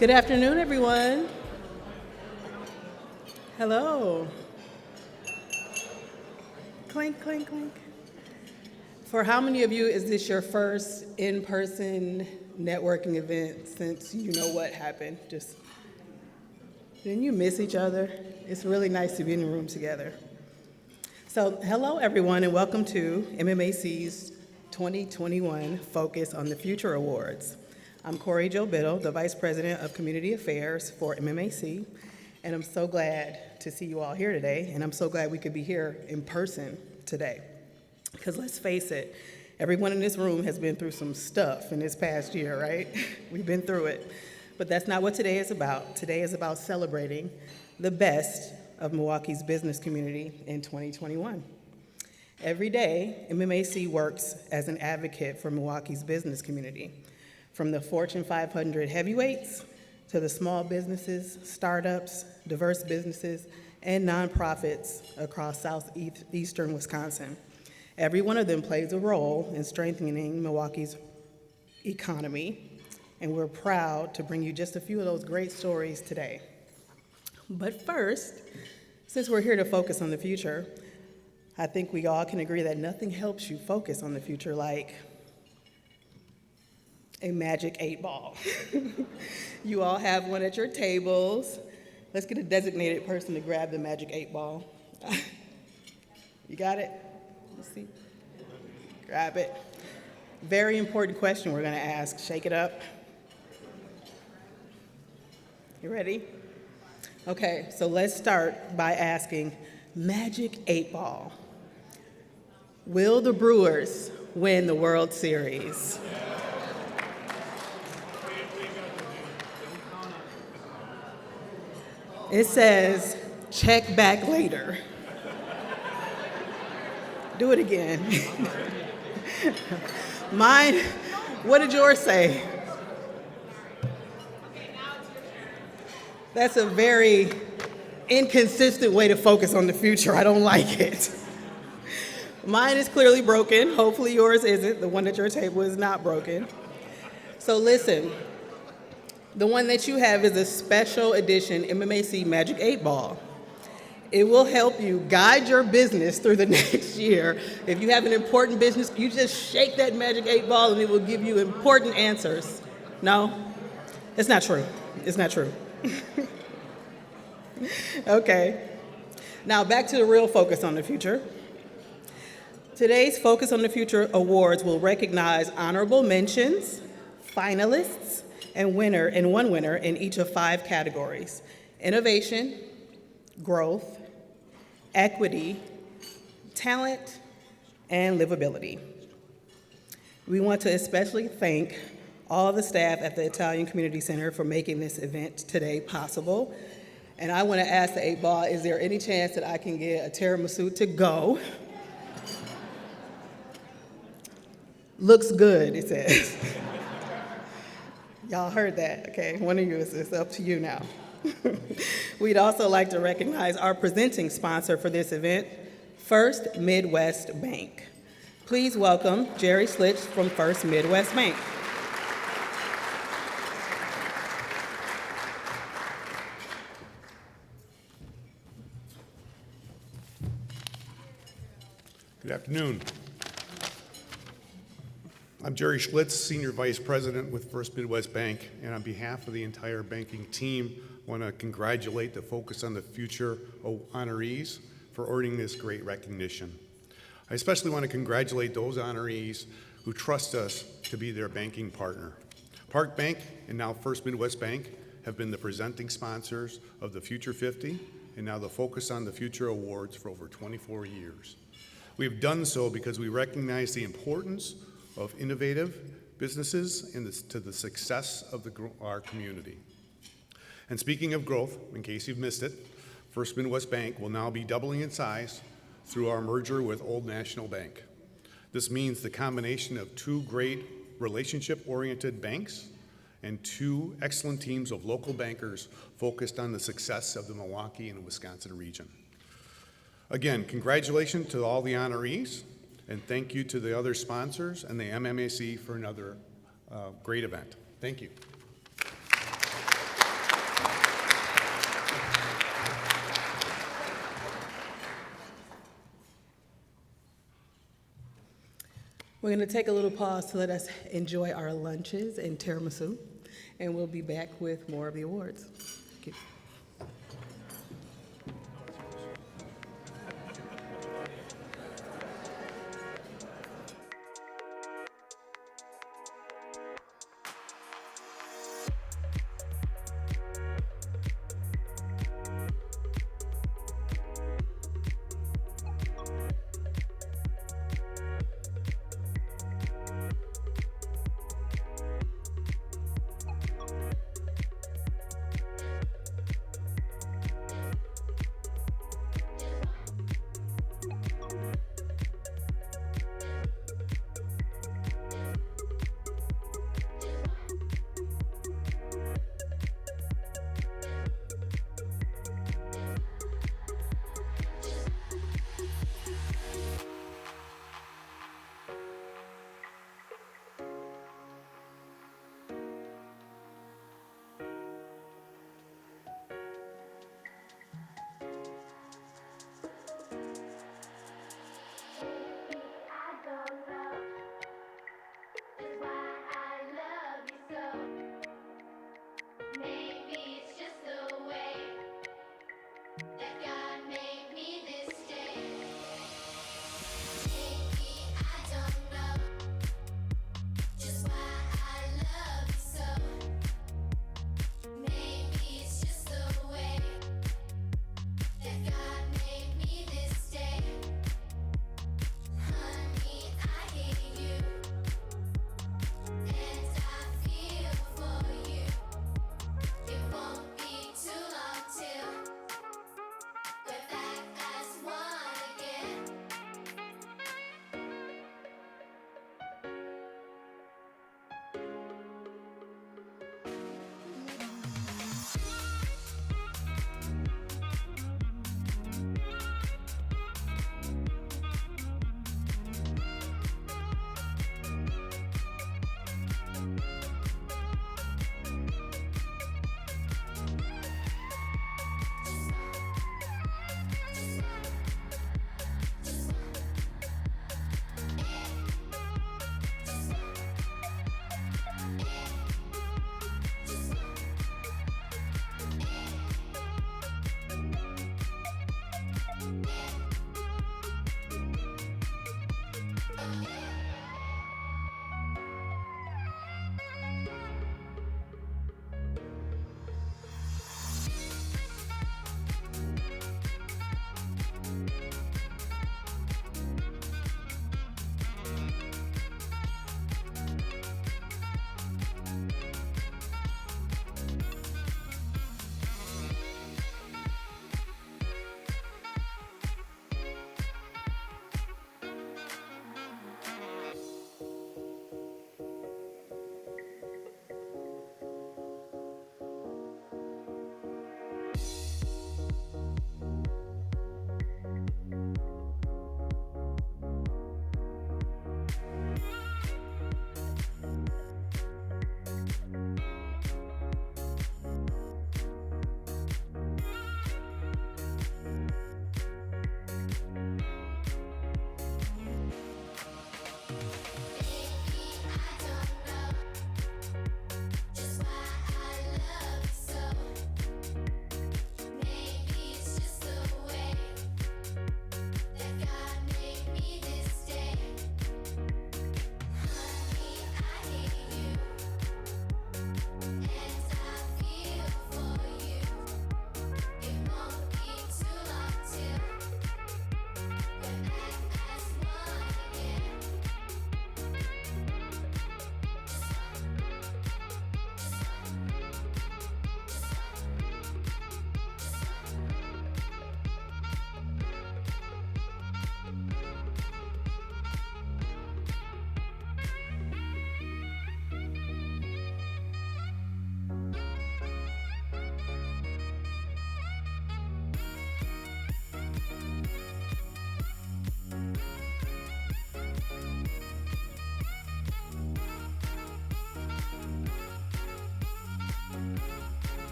Good afternoon, everyone. Hello. Clink, clink, clink. For how many of you is this your first in-person networking event since you know what happened? Didn't you miss each other? It's really nice to be in the room together. So hello, everyone, and welcome to MMAC's 2021 Focus on the Future Awards. I'm Corey Jo Biddle, the Vice President of Community Affairs for MMAC, and I'm so glad to see you all here today, and I'm so glad we could be here in person today. Because let's face it, everyone in this room has been through some stuff in this past year, right? We've been through it. But that's not what today is about. Today is about celebrating the best of Milwaukee's business community in 2021. Every day, MMAC works as an advocate for Milwaukee's business community, from the Fortune 500 heavyweights to the small businesses, startups, diverse businesses, and nonprofits across Southeastern Wisconsin. Every one of them plays a role in strengthening Milwaukee's economy, and we're proud to bring you just a few of those great stories today. But first, since we're here to focus on the future, I think we all can agree that nothing helps you focus on the future like a magic 8-ball. You all have one at your tables. Let's get a designated person to grab the magic 8-ball. You got it? Let's see. Grab it. Very important question we're going to ask. Shake it up. You ready? Okay, so let's start by asking, magic 8-ball. Will the Brewers win the World Series? It says, check back later. Do it again. Mine, what did yours say? That's a very inconsistent way to focus on the future. I don't like it. Mine is clearly broken. Hopefully yours isn't. The one at your table is not broken. So listen, the one that you have is a special edition MMAC Magic 8-Ball. It will help you guide your business through the next year. If you have an important business, you just shake that Magic 8-Ball and it will give you important answers. No? It's not true. It's not true. Okay. Now back to the real focus on the future. Today's Focus on the Future Awards will recognize honorable mentions, finalists, and one winner in each of 5 categories: innovation, growth, equity, talent, and livability. We want to especially thank all the staff at the Italian Community Center for making this event today possible. And I want to ask the 8-Ball, is there any chance that I can get a tiramisu to go? Looks good, it says. Y'all heard that, okay? One of you, it's up to you now. We'd also like to recognize our presenting sponsor for this event, First Midwest Bank. Please welcome Jerry Slitch from First Midwest Bank. Good afternoon. I'm Jerry Schlitz, Senior Vice President with First Midwest Bank, and on behalf of the entire banking team, I want to congratulate the Focus on the Future honorees for earning this great recognition. I especially want to congratulate those honorees who trust us to be their banking partner. Park Bank and now First Midwest Bank have been the presenting sponsors of the Future 50 and now the Focus on the Future Awards for over 24 years. We have done so because we recognize the importance of innovative businesses to the success of our community. And speaking of growth, in case you've missed it, First Midwest Bank will now be doubling in size through our merger with Old National Bank. This means the combination of 2 great relationship-oriented banks and 2 excellent teams of local bankers focused on the success of the Milwaukee and Wisconsin region. Again, congratulations to all the honorees, and thank you to the other sponsors and the MMAC for another great event. Thank you. We're going to take a little pause to let us enjoy our lunches and tiramisu, and we'll be back with more of the awards. Thank you.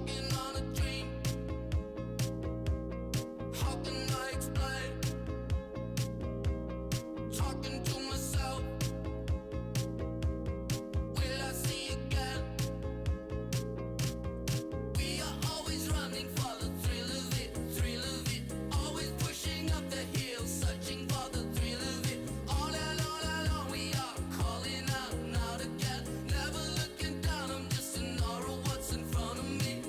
walking on a dream. How can I explain? Talking to myself. Will I see again? We are always running for the thrill of it, thrill of it. Always pushing up the hill, searching for the thrill of it. All along we are calling out and out again. Never looking down, I'm just in awe of what's in front of me.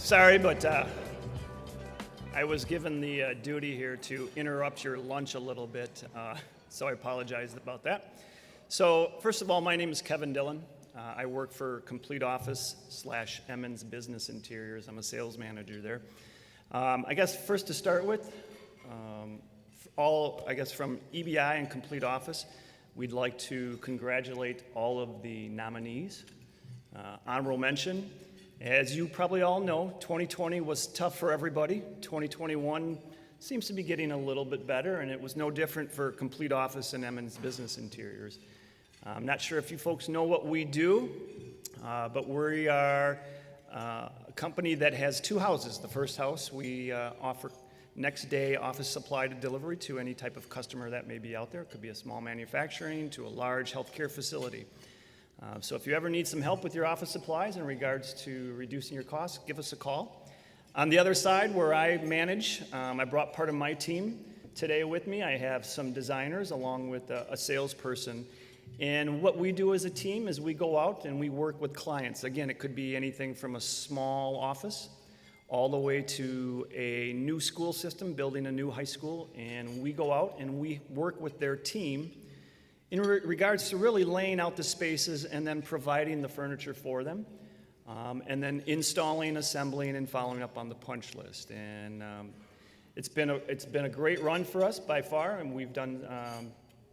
Sorry, but I was given the duty here to interrupt your lunch a little bit, so I apologize about that. So first of all, my name is Kevin Dillon. I work for Complete Office / Emmons Business Interiors. I'm a sales manager there. I guess first to start with, from EBI and Complete Office, we'd like to congratulate all of the nominees. Honorable mention, as you probably all know, 2020 was tough for everybody. 2021 seems to be getting a little bit better, and it was no different for Complete Office and Emmons Business Interiors. I'm not sure if you folks know what we do, but we are a company that has two houses. The first house, we offer next day office supply to delivery to any type of customer that may be out there. It could be a small manufacturing to a large healthcare facility. So if you ever need some help with your office supplies in regards to reducing your costs, give us a call. On the other side, where I manage, I brought part of my team today with me. I have some designers along with a salesperson. And what we do as a team is we go out and we work with clients. Again, it could be anything from a small office all the way to a new school system, building a new high school. And we go out and we work with their team in regards to really laying out the spaces and then providing the furniture for them, and then installing, assembling, and following up on the punch list. And it's been a great run for us by far, and we've done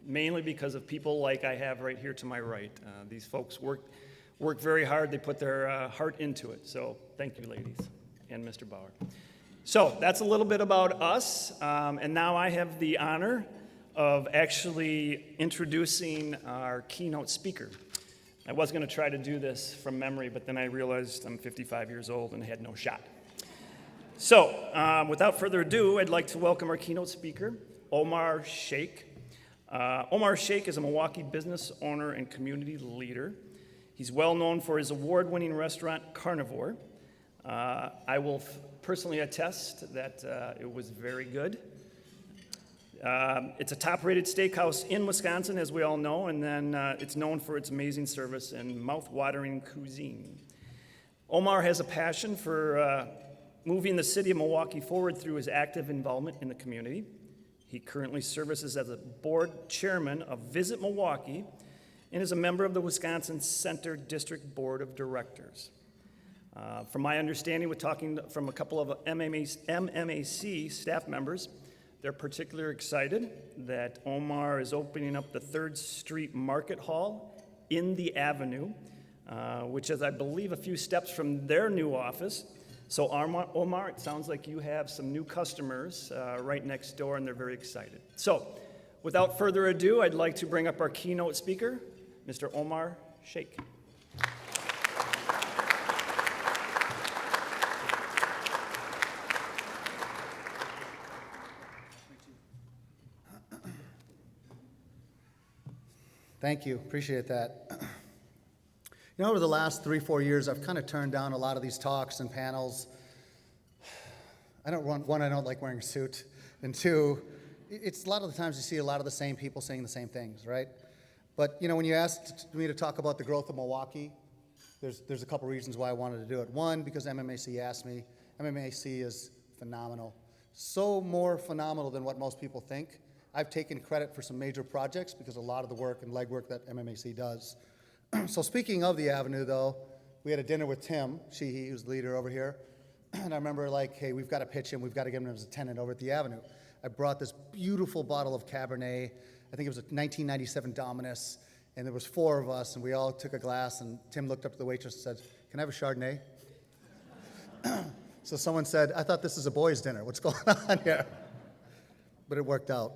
mainly because of people like I have right here to my right. These folks work very hard. They put their heart into it. So thank you, ladies, and Mr. Bauer. So that's a little bit about us, and now I have the honor of actually introducing our keynote speaker. I was going to try to do this from memory, but then I realized I'm 55 years old and had no shot. So, without further ado, I'd like to welcome our keynote speaker, Omar Sheikh. Omar Sheikh is a Milwaukee business owner and community leader. He's well known for his award-winning restaurant, Carnivore. I will personally attest that it was very good. It's a top-rated steakhouse in Wisconsin, as we all know, and then it's known for its amazing service and mouth-watering cuisine. Omar has a passion for moving the city of Milwaukee forward through his active involvement in the community. He currently serves as a board chairman of Visit Milwaukee and is a member of the Wisconsin Center District Board of Directors. From my understanding, with talking from a couple of MMAC staff members, they're particularly excited that Omar is opening up the 3rd Street Market Hall in the Avenue, which is, I believe, a few steps from their new office. So Omar, it sounds like you have some new customers right next door, and they're very excited. So without further ado, I'd like to bring up our keynote speaker, Mr. Omar Sheikh. Thank you. Appreciate that. You know, over the last 3-4 years, I've kind of turned down a lot of these talks and panels. I don't like wearing a suit, and 2, it's a lot of the times you see a lot of the same people saying the same things, right? But you know, when you asked me to talk about the growth of Milwaukee, there's a couple reasons why I wanted to do it. One, because MMAC asked me. MMAC is phenomenal, so more phenomenal than what most people think. I've taken credit for some major projects because a lot of the work and legwork that MMAC does. So speaking of the Avenue, though, we had a dinner with Tim Sheehy, who's the leader over here. And I remember like, hey, we've got to pitch him. We've got to get him as a tenant over at the Avenue. I brought this beautiful bottle of Cabernet. I think it was a 1997 Dominus. And there was 4 of us, and we all took a glass. And Tim looked up to the waitress and said, "Can I have a Chardonnay?" So someone said, "I thought this is a boys' dinner. What's going on here?" But it worked out.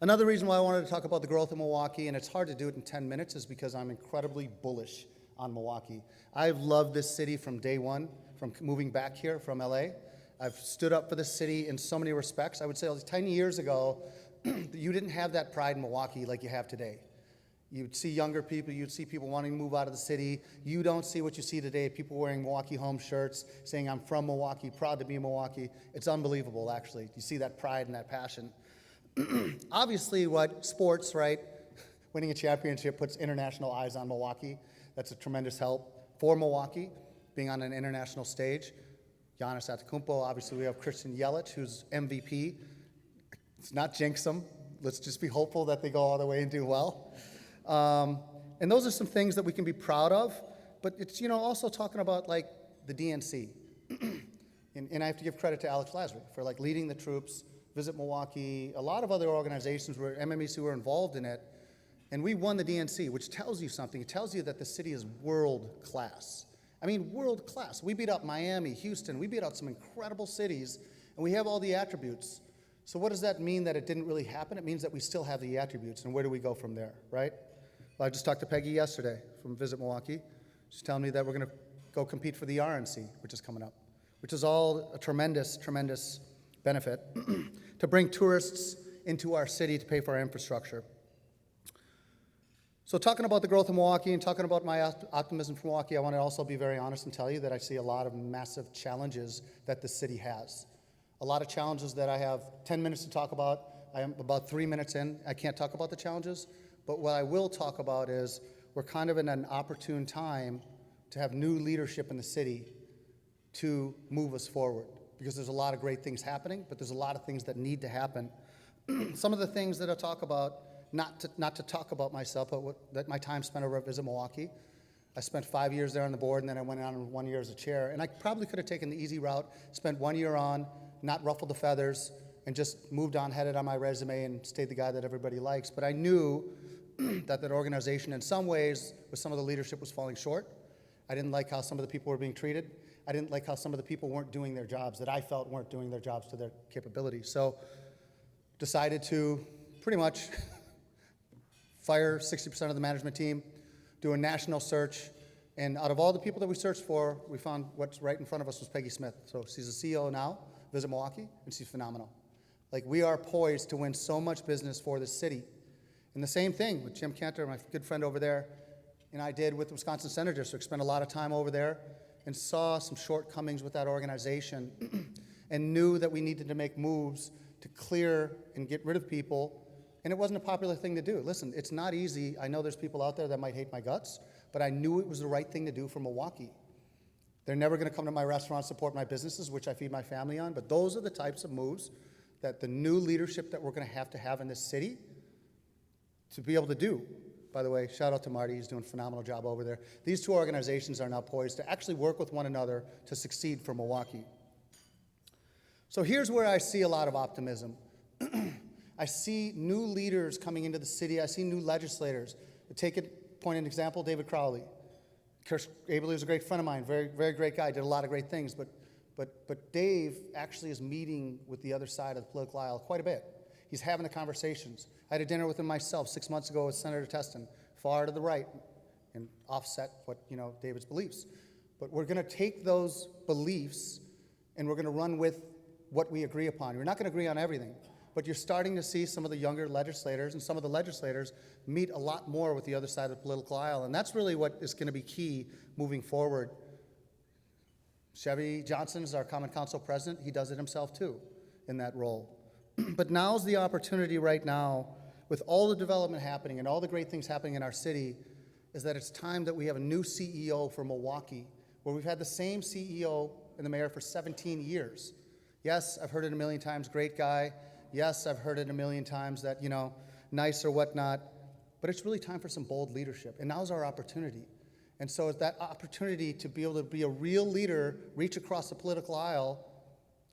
Another reason why I wanted to talk about the growth of Milwaukee, and it's hard to do it in 10 minutes, is because I'm incredibly bullish on Milwaukee. I've loved this city from day one, from moving back here from LA. I've stood up for this city in so many respects. I would say 10 years ago, you didn't have that pride in Milwaukee like you have today. You'd see younger people, you'd see people wanting to move out of the city. You don't see what you see today, people wearing Milwaukee home shirts, saying I'm from Milwaukee, proud to be in Milwaukee. It's unbelievable, actually. You see that pride and that passion. Obviously, what sports, right? Winning a championship puts international eyes on Milwaukee. That's a tremendous help for Milwaukee. being on an international stage. Giannis Antetokounmpo, obviously we have Christian Yelich, who's MVP. Let's not jinx them. Let's just be hopeful that they go all the way and do well. And those are some things that we can be proud of, but it's, also talking about like the DNC. and I have to give credit to Alex Lasry for like leading the troops, Visit Milwaukee, a lot of other organizations where MMAC were involved in it, and we won the DNC, which tells you something. It tells you that the city is world class. I mean, world class. We beat up Miami, Houston, we beat out some incredible cities, and we have all the attributes. So what does that mean that it didn't really happen? It means that we still have the attributes, and where do we go from there, right? Well, I just talked to Peggy yesterday from Visit Milwaukee. She's telling me that we're going to go compete for the RNC, which is coming up, which is all a tremendous, tremendous benefit to bring tourists into our city to pay for our infrastructure. So talking about the growth of Milwaukee and talking about my optimism for Milwaukee, I want to also be very honest and tell you that I see a lot of massive challenges that the city has. A lot of challenges that I have 10 minutes to talk about. I am about 3 minutes in. I can't talk about the challenges, but what I will talk about is we're kind of in an opportune time to have new leadership in the city to move us forward, because there's a lot of great things happening, but there's a lot of things that need to happen. Some of the things that I'll talk about, not to talk about myself, but that my time spent over at Visit Milwaukee. I spent 5 years there on the board, and then I went on 1 year as a chair. And I probably could have taken the easy route, spent 1 year on, not ruffled the feathers, and just moved on, had it on my resume, and stayed the guy that everybody likes. But I knew that organization, in some ways, with some of the leadership, was falling short. I didn't like how some of the people were being treated. I didn't like how some of the people weren't doing their jobs, that I felt weren't doing their jobs to their capability. So decided to pretty much fire 60% of the management team, do a national search, and out of all the people that we searched for, we found what's right in front of us was Peggy Smith. So she's the CEO now, Visit Milwaukee, and she's phenomenal. Like, we are poised to win so much business for this city. And the same thing with Jim Cantor, my good friend over there, and I did with the Wisconsin Center District, spent a lot of time over there and saw some shortcomings with that organization and knew that we needed to make moves to clear and get rid of people. And it wasn't a popular thing to do. Listen, it's not easy. I know there's people out there that might hate my guts, but I knew it was the right thing to do for Milwaukee. They're never going to come to my restaurant, support my businesses, which I feed my family on, but those are the types of moves that the new leadership that we're going to have in this city to be able to do. By the way, shout out to Marty. He's doing a phenomenal job over there. These two organizations are now poised to actually work with one another to succeed for Milwaukee. So here's where I see a lot of optimism. I see new leaders coming into the city. I see new legislators. Take it, point an example, David Crowley. Kirsch Abel is a great friend of mine, very, very great guy, did a lot of great things, but Dave actually is meeting with the other side of the political aisle quite a bit. He's having the conversations. I had a dinner with him myself 6 months ago with Senator Teston, far to the right, and offset what, David's beliefs. But we're going to take those beliefs and we're going to run with what we agree upon. We're not going to agree on everything, but you're starting to see some of the younger legislators and some of the legislators meet a lot more with the other side of the political aisle, and that's really what is going to be key moving forward. Chevy Johnson is our Common Council president. He does it himself too in that role. But now's the opportunity right now, with all the development happening and all the great things happening in our city, is that it's time that we have a new CEO for Milwaukee, where we've had the same CEO and the mayor for 17 years. Yes, I've heard it a million times, great guy. Yes, I've heard it a million times that, nice or whatnot. But it's really time for some bold leadership, and now's our opportunity. And so it's that opportunity to be able to be a real leader, reach across the political aisle,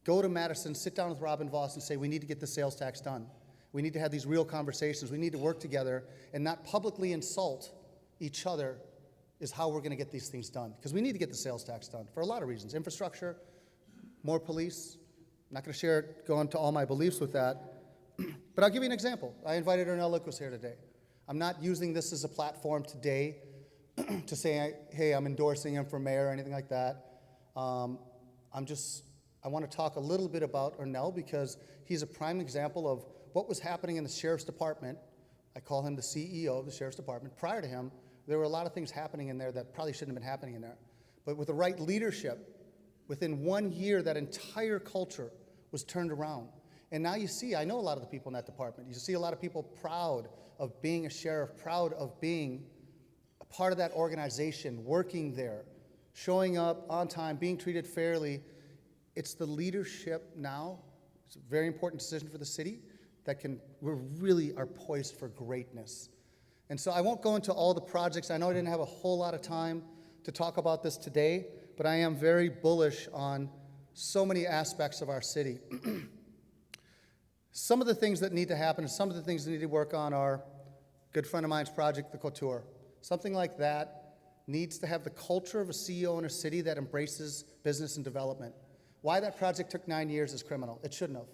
go to Madison, sit down with Robin Voss and say, we need to get the sales tax done. We need to have these real conversations. We need to work together and not publicly insult each other is how we're going to get these things done. Because we need to get the sales tax done for a lot of reasons. Infrastructure, more police. I'm not going to go into all my beliefs with that. But I'll give you an example. I invited Ernell Lucas here today. I'm not using this as a platform today to say, hey, I'm endorsing him for mayor or anything like that. I want to talk a little bit about Ernell because he's a prime example of what was happening in the Sheriff's Department. I call him the CEO of the Sheriff's Department. Prior to him, there were a lot of things happening in there that probably shouldn't have been happening in there. But with the right leadership, within 1 year, that entire culture was turned around. And now you see, I know a lot of the people in that department. You see a lot of people proud of being a sheriff, proud of being a part of that organization, working there, showing up on time, being treated fairly. It's the leadership now. It's a very important decision for the city we really are poised for greatness. And so I won't go into all the projects. I know I didn't have a whole lot of time to talk about this today, but I am very bullish on so many aspects of our city. Some of the things that need to happen, some of the things that need to work on are a good friend of mine's project, the Couture. Something like that needs to have the culture of a CEO in a city that embraces business and development. Why that project took 9 years is criminal. It shouldn't have.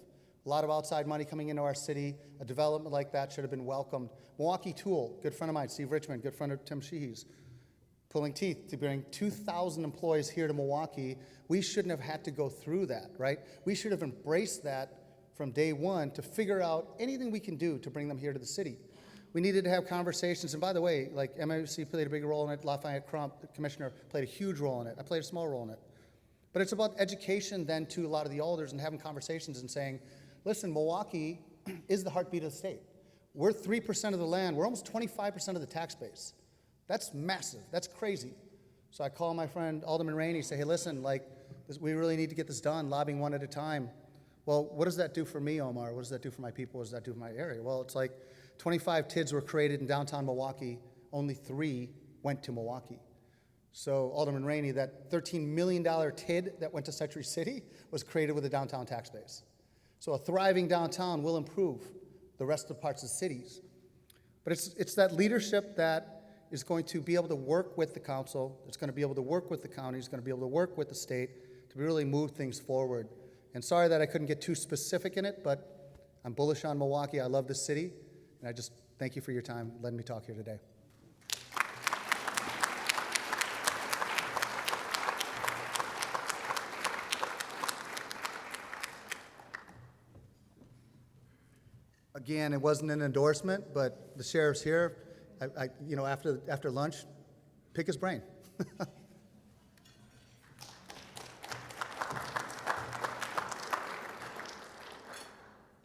A lot of outside money coming into our city. A development like that should have been welcomed. Milwaukee Tool, good friend of mine, Steve Richmond, good friend of Tim Sheehy's, pulling teeth to bring 2,000 employees here to Milwaukee. We shouldn't have had to go through that, right? We should have embraced that from day one to figure out anything we can do to bring them here to the city. We needed to have conversations, and by the way, like MMAC played a big role in it, Lafayette Crump, the commissioner, played a huge role in it. I played a small role in it. But it's about education then to a lot of the elders and having conversations and saying, listen, Milwaukee is the heartbeat of the state. We're 3% of the land. We're almost 25% of the tax base. That's massive. That's crazy. So I call my friend Alderman Rainey, say, hey, listen, we really need to get this done, lobbying one at a time. Well, what does that do for me, Omar? What does that do for my people? What does that do for my area? Well, it's like 25 TIDs were created in downtown Milwaukee. Only 3 went to Milwaukee. So Alderman Rainey, that $13 million TID that went to Century City was created with a downtown tax base. So a thriving downtown will improve the rest of the parts of the cities. But it's that leadership that is going to be able to work with the council, it's going to be able to work with the county, it's going to be able to work with the state to really move things forward. And sorry that I couldn't get too specific in it, but I'm bullish on Milwaukee. I love this city, and I just thank you for your time letting me talk here today. Again, it wasn't an endorsement, but the sheriff's here. After lunch, pick his brain.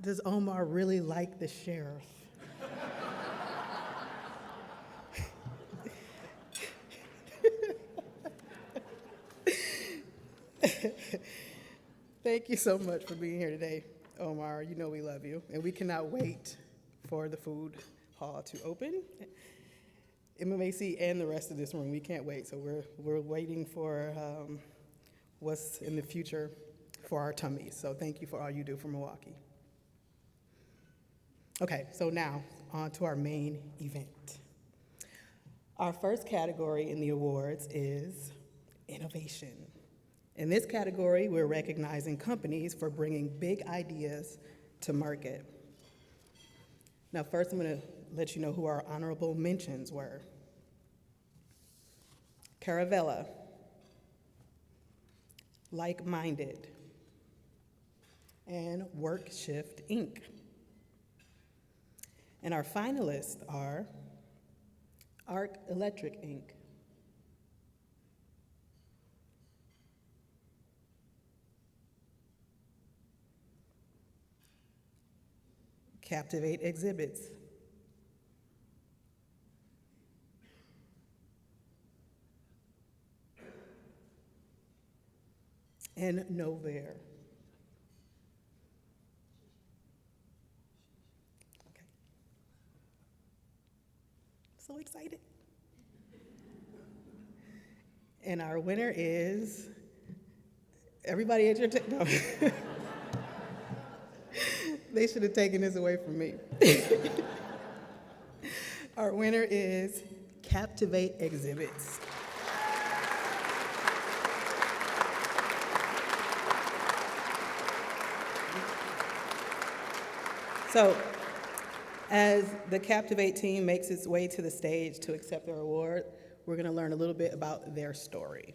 Does Omar really like the sheriff? Thank you so much for being here today, Omar. You know we love you, and we cannot wait for the food hall to open. MMAC and the rest of this room, we can't wait. So we're waiting for what's in the future for our tummies. So thank you for all you do for Milwaukee. Okay, so now on to our main event. Our first category in the awards is innovation. In this category, we're recognizing companies for bringing big ideas to market. Now, first, I'm going to let you know who our honorable mentions were. Caravella, Like Minded, and Work Shift, Inc. And our finalists are Arc Electric, Inc., Captivate Exhibits, and Novair. Okay. So excited. And our winner is everybody at your table. No. They should have taken this away from me. Our winner is Captivate Exhibits. So, as the Captivate team makes its way to the stage to accept their award, we're going to learn a little bit about their story.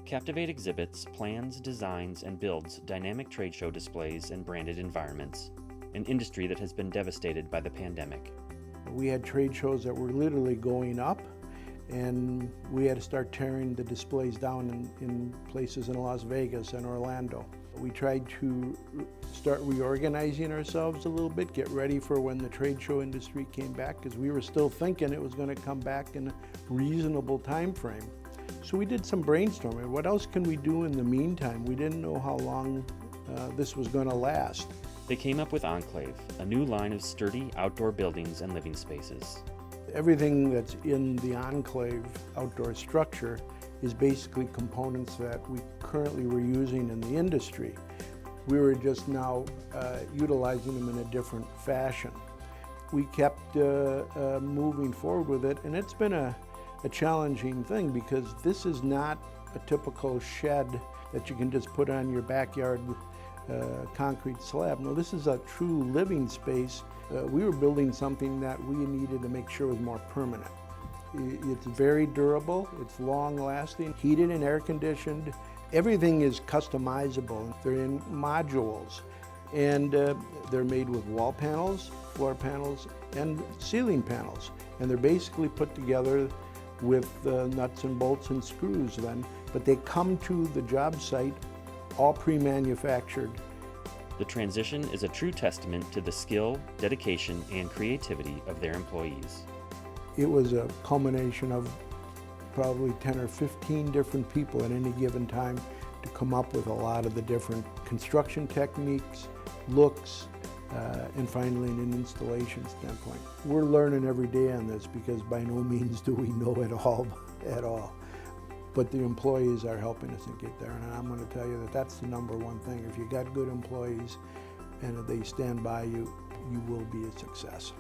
Captivate exhibits, plans, designs, and builds dynamic trade show displays and branded environments, an industry that has been devastated by the pandemic. We had trade shows that were literally going up, and we had to start tearing the displays down in places in Las Vegas and Orlando. We tried to start reorganizing ourselves a little bit, get ready for when the trade show industry came back, because we were still thinking it was going to come back in a reasonable time frame. So we did some brainstorming. What else can we do in the meantime? We didn't know how long this was going to last. They came up with Enclave, a new line of sturdy outdoor buildings and living spaces. Everything that's in the Enclave outdoor structure is basically components that we currently were using in the industry. We were just now utilizing them in a different fashion. We kept moving forward with it, and it's been a challenging thing because this is not a typical shed that you can just put on your backyard concrete slab. No, this is a true living space. We were building something that we needed to make sure was more permanent. It's very durable, it's long lasting, heated and air conditioned. Everything is customizable. They're in modules, and they're made with wall panels, floor panels, and ceiling panels. And they're basically put together with nuts and bolts and screws then, but they come to the job site all pre-manufactured. The transition is a true testament to the skill, dedication, and creativity of their employees. It was a culmination of probably 10 or 15 different people at any given time to come up with a lot of the different construction techniques, looks, and finally an installation standpoint. We're learning every day on this because by no means do we know it all at all. But the employees are helping us get there, and I'm going to tell you that that's the number one thing. If you got good employees and if they stand by you, you will be a success.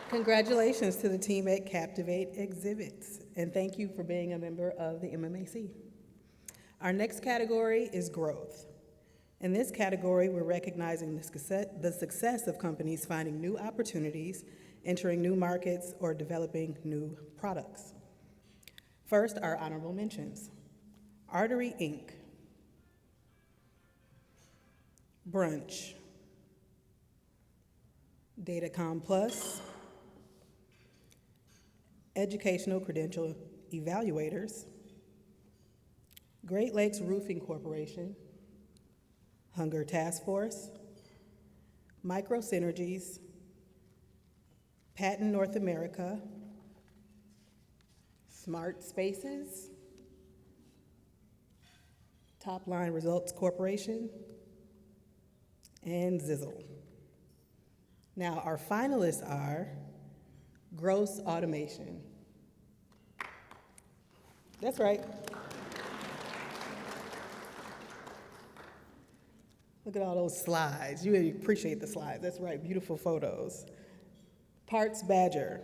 Congratulations to the team at Captivate Exhibits, and thank you for being a member of the MMAC. Our next category is growth. In this category, we're recognizing the success of companies finding new opportunities, entering new markets, or developing new products. First, our honorable mentions. Artery Inc., Brunch, Datacom Plus, Educational Credential Evaluators, Great Lakes Roofing Corporation, Hunger Task Force, Micro Synergies, Patent North America, Smart Spaces, Top Line Results Corporation, and Zizzle. Now, our finalists are Gross Automation. That's right. Look at all those slides. You really appreciate the slides. That's right, beautiful photos. Parts Badger.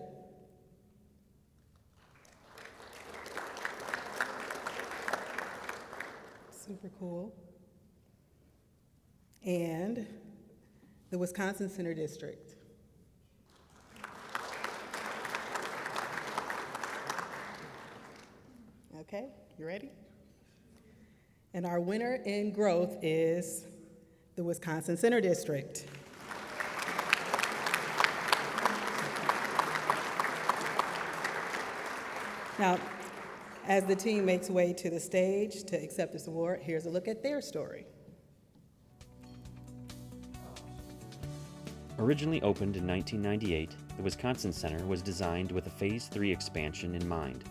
Super cool. And the Wisconsin Center District. Okay, you ready? And our winner in growth is the Wisconsin Center District. Now, as the team makes way to the stage to accept this award, here's a look at their story. Originally opened in 1998, the Wisconsin Center was designed with a Phase 3 expansion in mind.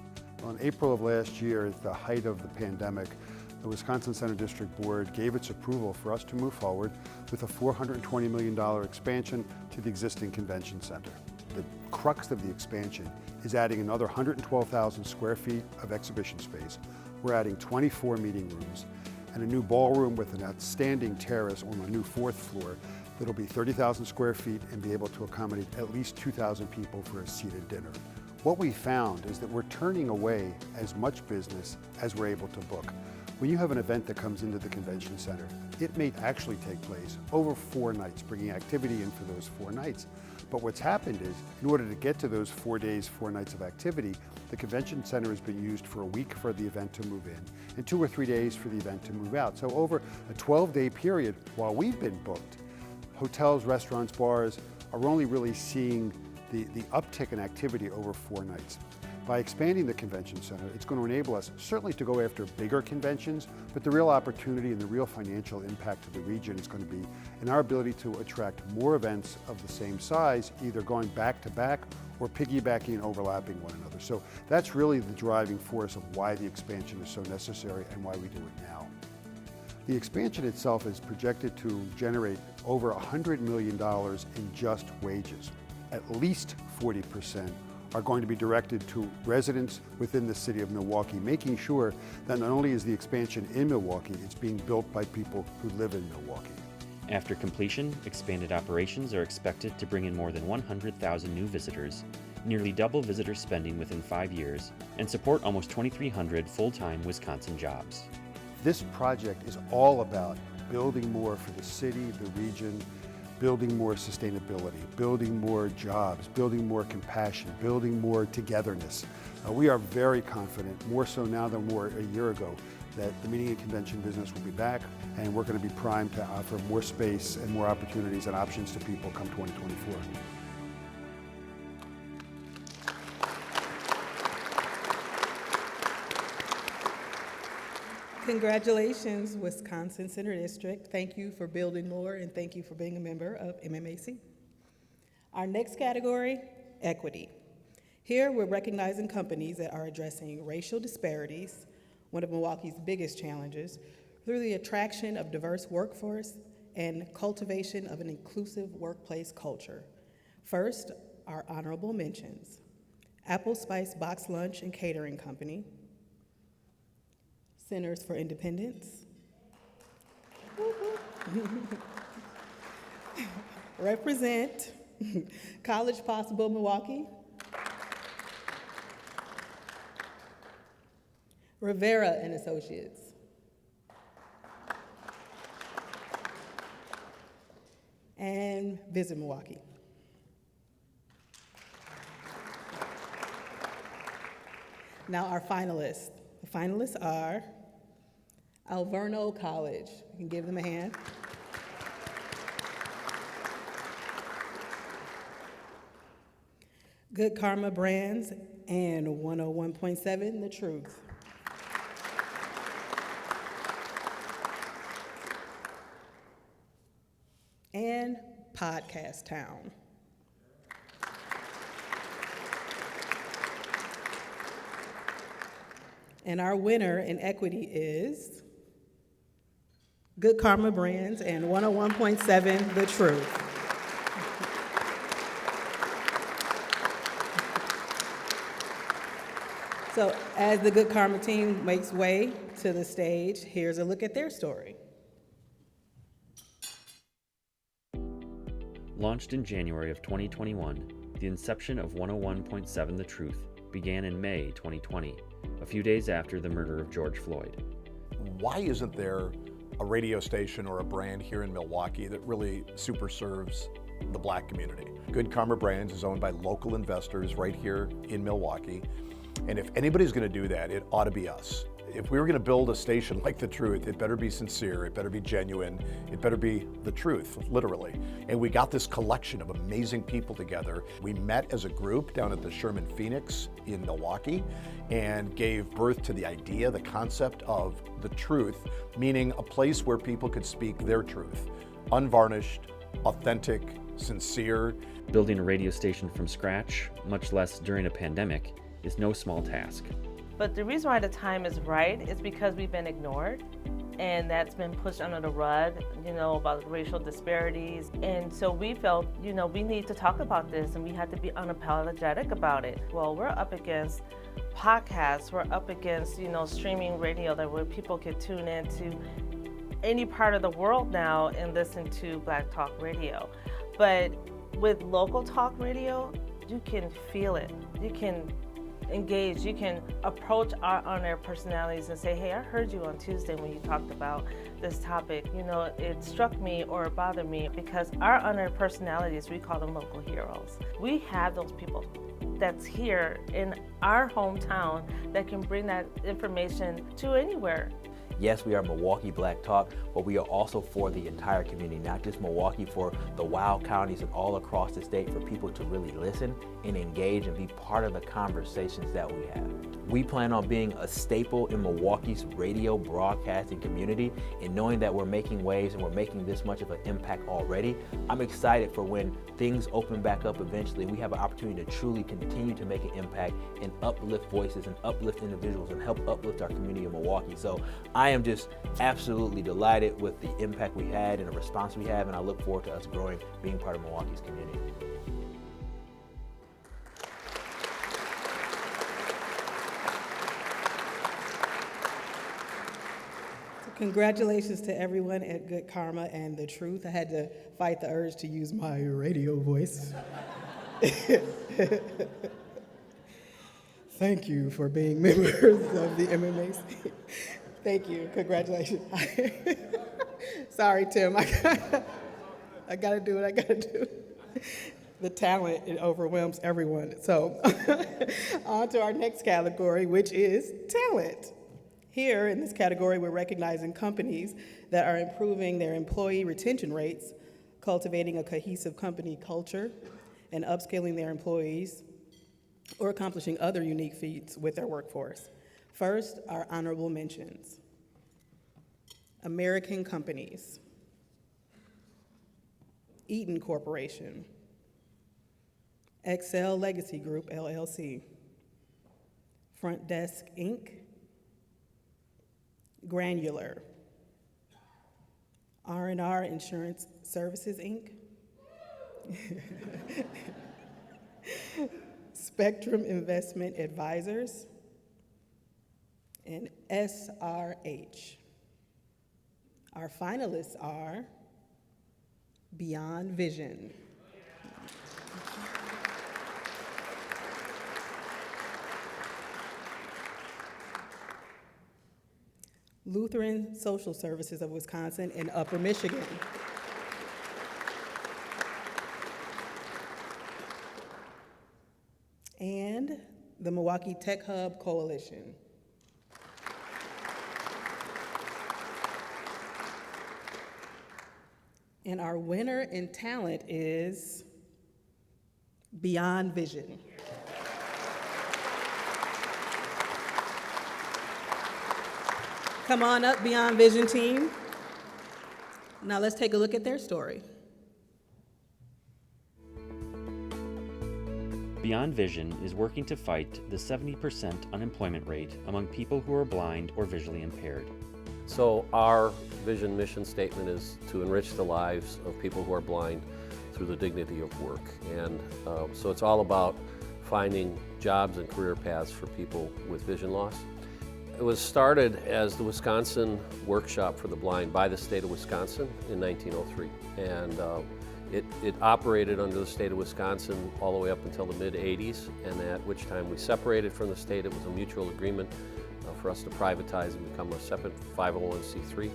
In April of last year, at the height of the pandemic, the Wisconsin Center District Board gave its approval for us to move forward with a $420 million expansion to the existing convention center. The crux of the expansion is adding another 112,000 square feet of exhibition space. We're adding 24 meeting rooms and a new ballroom with an outstanding terrace on the new 4th floor that'll be 30,000 square feet and be able to accommodate at least 2,000 people for a seated dinner. What we found is that we're turning away as much business as we're able to book. When you have an event that comes into the convention center, it may actually take place over 4 nights, bringing activity in for those 4 nights. But what's happened is, in order to get to those 4 days, 4 nights of activity, the convention center has been used for a week for the event to move in, and 2 or 3 days for the event to move out. So over a 12-day period, while we've been booked, hotels, restaurants, bars are only really seeing the uptick in activity over 4 nights. By expanding the convention center, it's going to enable us certainly to go after bigger conventions, but the real opportunity and the real financial impact to the region is going to be in our ability to attract more events of the same size, either going back to back or piggybacking and overlapping one another. So that's really the driving force of why the expansion is so necessary and why we do it now. The expansion itself is projected to generate over $100 million in just wages. At least 40% are going to be directed to residents within the city of Milwaukee, making sure that not only is the expansion in Milwaukee, it's being built by people who live in Milwaukee. After completion, expanded operations are expected to bring in more than 100,000 new visitors, nearly double visitor spending within 5 years, and support almost 2,300 full-time Wisconsin jobs. This project is all about building more for the city, the region, building more sustainability, building more jobs, building more compassion, building more togetherness. We are very confident, more so now than we were a year ago, that the meeting and convention business will be back, and we're going to be primed to offer more space and more opportunities and options to people come 2024. Congratulations, Wisconsin Center District. Thank you for building more, and thank you for being a member of MMAC. Our next category, equity. Here, we're recognizing companies that are addressing racial disparities, one of Milwaukee's biggest challenges, through the attraction of diverse workforce and cultivation of an inclusive workplace culture. First, our honorable mentions. Apple Spice Box Lunch and Catering Company, Centers for Independence, Represent, College Possible Milwaukee, Rivera and Associates, and Visit Milwaukee. Now our finalists. The finalists are Alverno College. You can give them a hand. Good Karma Brands and 101.7 The Truth. And Podcast Town. And our winner in equity is Good Karma Brands and 101.7 The Truth. So as the Good Karma team makes way to the stage, here's a look at their story. Launched in January of 2021, the inception of 101.7 The Truth began in May 2020, a few days after the murder of George Floyd. Why isn't there a radio station or a brand here in Milwaukee that really super serves the Black community? Good Karma Brands is owned by local investors right here in Milwaukee, and if anybody's going to do that, it ought to be us. If we were going to build a station like The Truth, it better be sincere, it better be genuine, it better be the truth, literally. And we got this collection of amazing people together. We met as a group down at the Sherman Phoenix in Milwaukee and gave birth to the idea, the concept of The Truth, meaning a place where people could speak their truth, unvarnished, authentic, sincere. Building a radio station from scratch, much less during a pandemic, is no small task. But the reason why the time is right is because we've been ignored, and that's been pushed under the rug, about racial disparities. And so we felt, we need to talk about this, and we had to be unapologetic about it. Well, we're up against podcasts, we're up against, streaming radio where people could tune in to any part of the world now and listen to Black Talk Radio. But with local talk radio, you can feel it. You can engage, you can approach our on-air personalities and say, hey, I heard you on Tuesday when you talked about this topic. It struck me or it bothered me, because our on-air personalities, we call them local heroes. We have those people that's here in our hometown that can bring that information to anywhere. Yes, we are Milwaukee Black Talk, but we are also for the entire community, not just Milwaukee, for the wild counties and all across the state, for people to really listen and engage and be part of the conversations that we have. We plan on being a staple in Milwaukee's radio broadcasting community, and knowing that we're making waves and we're making this much of an impact already, I'm excited for when things open back up eventually. We have an opportunity to truly continue to make an impact and uplift voices and uplift individuals and help uplift our community in Milwaukee. So I am just absolutely delighted with the impact we had and the response we have, and I look forward to us growing, being part of Milwaukee's community. Congratulations to everyone at Good Karma and The Truth. I had to fight the urge to use my radio voice. Thank you for being members of the MMAC. Thank you. Congratulations. Sorry, Tim. I gotta do what I gotta do. The talent, it overwhelms everyone. So on to our next category, which is talent. Here in this category, we're recognizing companies that are improving their employee retention rates, cultivating a cohesive company culture, and upskilling their employees, or accomplishing other unique feats with their workforce. First, our honorable mentions. American companies. Eaton Corporation. Excel Legacy Group, LLC. Front Desk, Inc. Granular. R&R Insurance Services, Inc. Spectrum Investment Advisors, and SRH. Our finalists are Beyond Vision. Lutheran Social Services of Wisconsin and Upper Michigan. And the Milwaukee Tech Hub Coalition. And our winner in talent is Beyond Vision. Come on up, Beyond Vision team. Now let's take a look at their story. Beyond Vision is working to fight the 70% unemployment rate among people who are blind or visually impaired. So our vision mission statement is to enrich the lives of people who are blind through the dignity of work. And so it's all about finding jobs and career paths for people with vision loss. It was started as the Wisconsin Workshop for the Blind by the state of Wisconsin in 1903. And it operated under the state of Wisconsin all the way up until the mid-'80s, and at which time we separated from the state. It was a mutual agreement for us to privatize and become a separate 501c3,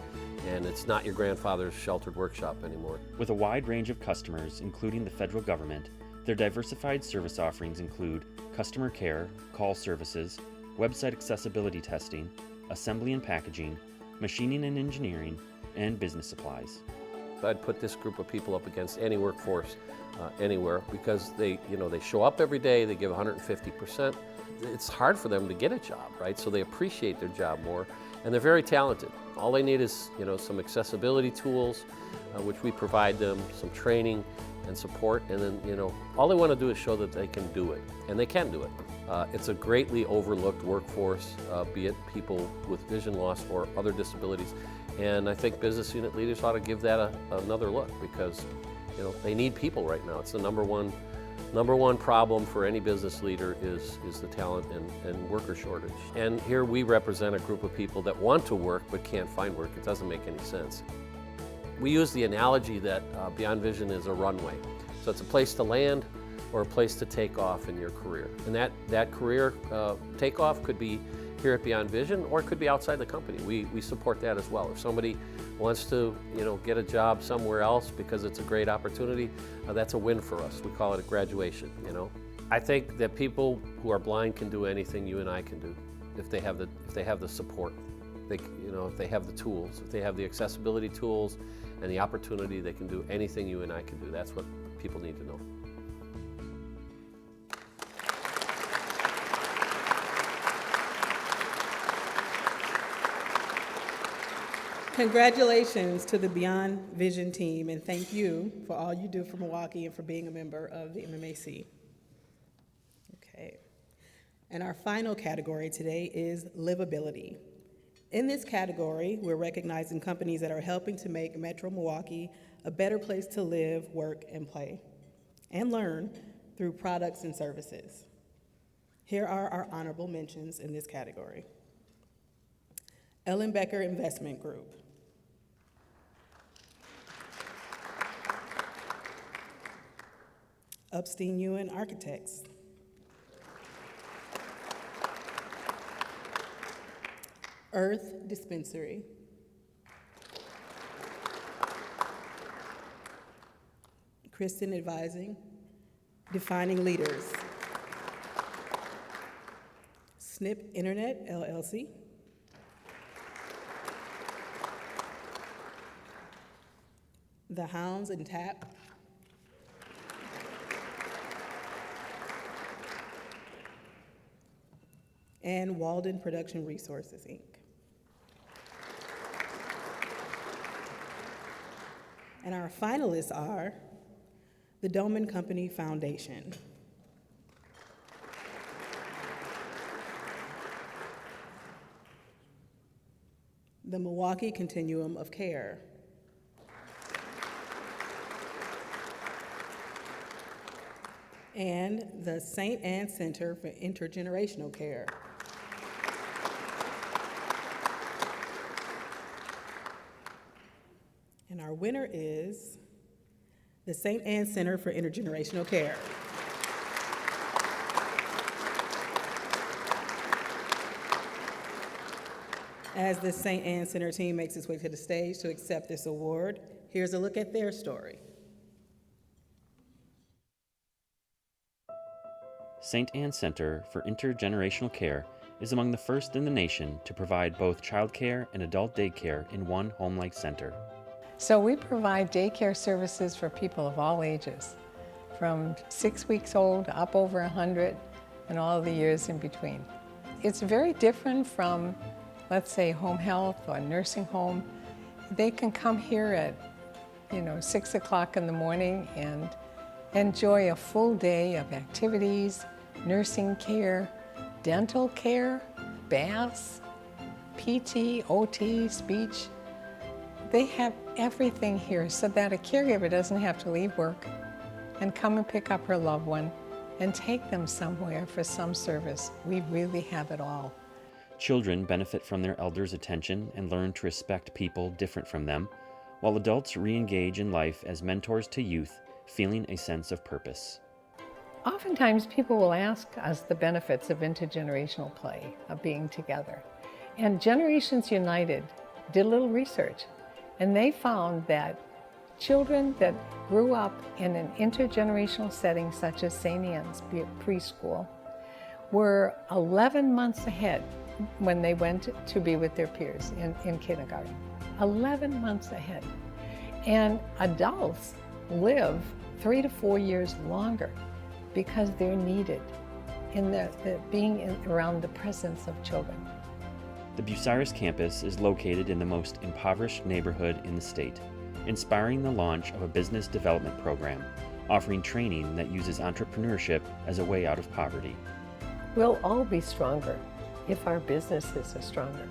and it's not your grandfather's sheltered workshop anymore. With a wide range of customers, including the federal government, their diversified service offerings include customer care, call services, website accessibility testing, assembly and packaging, machining and engineering, and business supplies. I'd put this group of people up against any workforce anywhere because they show up every day, they give 150%. It's hard for them to get a job, right? So they appreciate their job more, and they're very talented. All they need is some accessibility tools, which we provide them, some training and support, and then all they want to do is show that they can do it, and they can do it. It's a greatly overlooked workforce, be it people with vision loss or other disabilities, and I think business unit leaders ought to give that another look because they need people right now. It's the number one problem for any business leader is the talent and worker shortage. And here we represent a group of people that want to work but can't find work. It doesn't make any sense. We use the analogy that Beyond Vision is a runway. So it's a place to land or a place to take off in your career. And that career takeoff could be here at Beyond Vision or it could be outside the company. We support that as well. If somebody wants to get a job somewhere else because it's a great opportunity, that's a win for us. We call it a graduation. I think that people who are blind can do anything you and I can do if they have the support. if they have the tools, if they have the accessibility tools and the opportunity, they can do anything you and I can do. That's what people need to know. Congratulations to the Beyond Vision team, and thank you for all you do for Milwaukee and for being a member of the MMAC. Okay. And our final category today is livability. In this category, we're recognizing companies that are helping to make Metro Milwaukee a better place to live, work, and play, and learn through products and services. Here are our honorable mentions in this category. Ellen Becker Investment Group, Upstein Ewan Architects, Earth Dispensary, Kristen Advising, Defining Leaders, Snip Internet LLC, The Hounds and Tap, and Walden Production Resources, Inc. And our finalists are the Doman Company Foundation, the Milwaukee Continuum of Care, and the St. Anne Center for Intergenerational Care. And our winner is the St. Anne Center for Intergenerational Care. As the St. Anne Center team makes its way to the stage to accept this award, here's a look at their story. St. Anne Center for Intergenerational Care is among the first in the nation to provide both childcare and adult daycare in one home-like center. So we provide daycare services for people of all ages, from 6 weeks old up over 100 and all the years in between. It's very different from, let's say, home health or nursing home. They can come here at 6 o'clock in the morning and enjoy a full day of activities, nursing care, dental care, baths, PT, OT, speech. They have everything here so that a caregiver doesn't have to leave work and come and pick up her loved one and take them somewhere for some service. We really have it all. Children benefit from their elders' attention and learn to respect people different from them, while adults re-engage in life as mentors to youth, feeling a sense of purpose. Oftentimes people will ask us the benefits of intergenerational play, of being together. And Generations United did a little research, and they found that children that grew up in an intergenerational setting such as St. Anne's preschool were 11 months ahead when they went to be with their peers in kindergarten. 11 months ahead. And adults live 3 to 4 years longer because they're needed in being around the presence of children. The Bucyrus campus is located in the most impoverished neighborhood in the state, inspiring the launch of a business development program, offering training that uses entrepreneurship as a way out of poverty. We'll all be stronger if our businesses are stronger.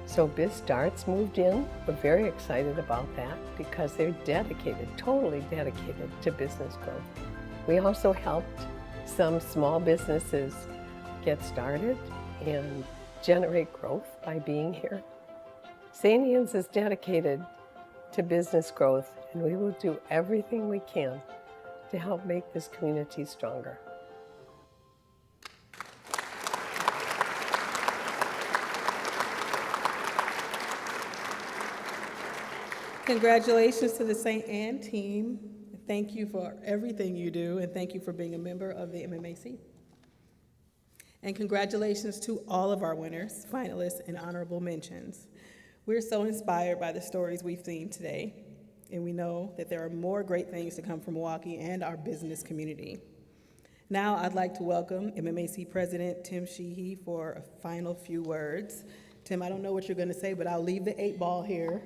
So BizStarts moved in. We're very excited about that because they're dedicated, totally dedicated to business growth. We also helped some small businesses get started and generate growth by being here. St. Anne's is dedicated to business growth, and we will do everything we can to help make this community stronger. Congratulations to the St. Anne team. Thank you for everything you do, and thank you for being a member of the MMAC. And congratulations to all of our winners, finalists, and honorable mentions. We're so inspired by the stories we've seen today, and we know that there are more great things to come from Milwaukee and our business community. Now I'd like to welcome MMAC President Tim Sheehy for a final few words. Tim, I don't know what you're going to say, but I'll leave the 8-ball here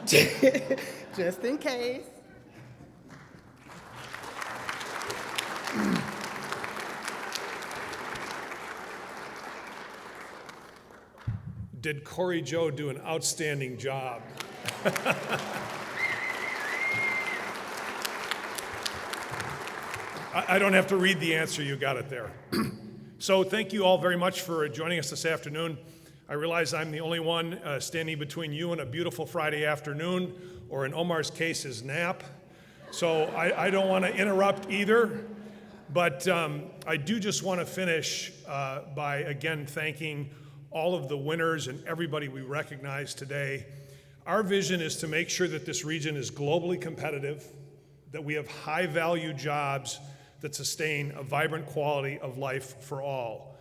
just in case. Did Corey Joe do an outstanding job? I don't have to read the answer, you got it there. So thank you all very much for joining us this afternoon. I realize I'm the only one standing between you and a beautiful Friday afternoon, or in Omar's case, his nap. So I don't want to interrupt either, but I do just want to finish by again thanking all of the winners and everybody we recognize today. Our vision is to make sure that this region is globally competitive, that we have high-value jobs that sustain a vibrant quality of life for all.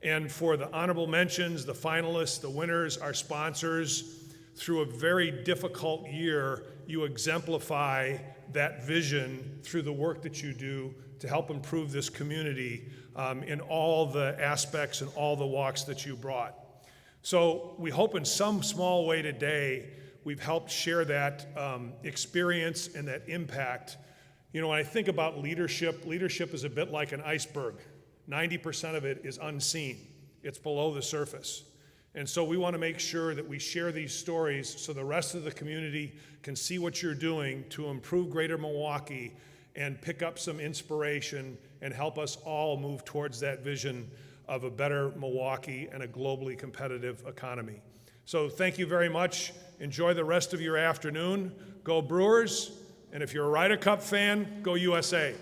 And for the honorable mentions, the finalists, the winners, our sponsors, through a very difficult year, you exemplify that vision through the work that you do to help improve this community in all the aspects and all the walks that you brought. So we hope in some small way today we've helped share that experience and that impact. You know, when I think about leadership, leadership is a bit like an iceberg. 90% of it is unseen. It's below the surface. And so we want to make sure that we share these stories so the rest of the community can see what you're doing to improve Greater Milwaukee and pick up some inspiration and help us all move towards that vision of a better Milwaukee and a globally competitive economy. So thank you very much. Enjoy the rest of your afternoon. Go Brewers. And if you're a Ryder Cup fan, go USA.